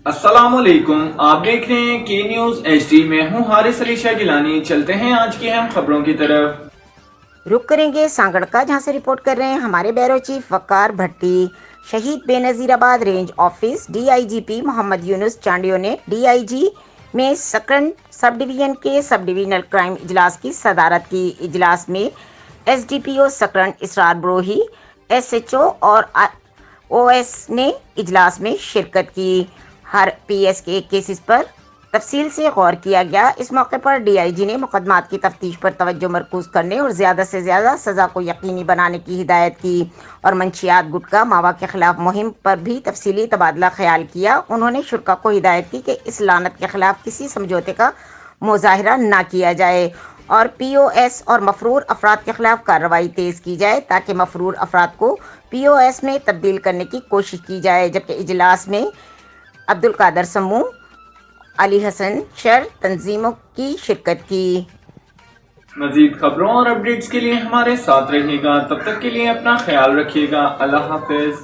अस्सलाम वालेकुम, आप देख रहे हैं के न्यूज HD। में हूं हारिस अली शाह गिलानी। चलते हैं आज की अहम खबरों की तरफ। रुक करेंगे सांगड़ का, जहां से रिपोर्ट कर रहे हैं हमारे bureau chief Waqar Bhatti. Shaheed Benazirabad range office DIGP Mohammad Younus Chandio ने DIG में सकरन सब डिवीजन के सब डिविजनल क्राइम इजलास की सदारत की। इजलास में SDPO सकरन इसरार ब्रोही, SHO और OS ने इजलास में शिरकत की। हर PS के केसेस पर तफसील से गौर किया गया। इस मौके पर DIG ने मुकदमात की तफ्तीश पर तवज्जो मरकूज करने और ज़्यादा से ज़्यादा सज़ा को यकीनी बनाने की हिदायत की और मंशियात गुटखा मावा के खिलाफ मुहिम पर भी तफसीली तबादला ख्याल किया। उन्होंने शुरा को हिदायत की कि इस लानत के खिलाफ किसी समझौते का मुजाहरा न किया जाए और POS और मफरूर अफराद के खिलाफ कार्रवाई तेज़ की जाए ताकि मफरूर अफराद को POS में तब्दील करने की कोशिश की जाए। जबकि इजलास में अब्दुल कादर समू, अली हसन शर तंजीमों की शिरकत की। मजीद खबरों और अपडेट्स के लिए हमारे साथ रहिएगा। तब तक के लिए अपना ख्याल रखिएगा। अल्लाह हाफिज।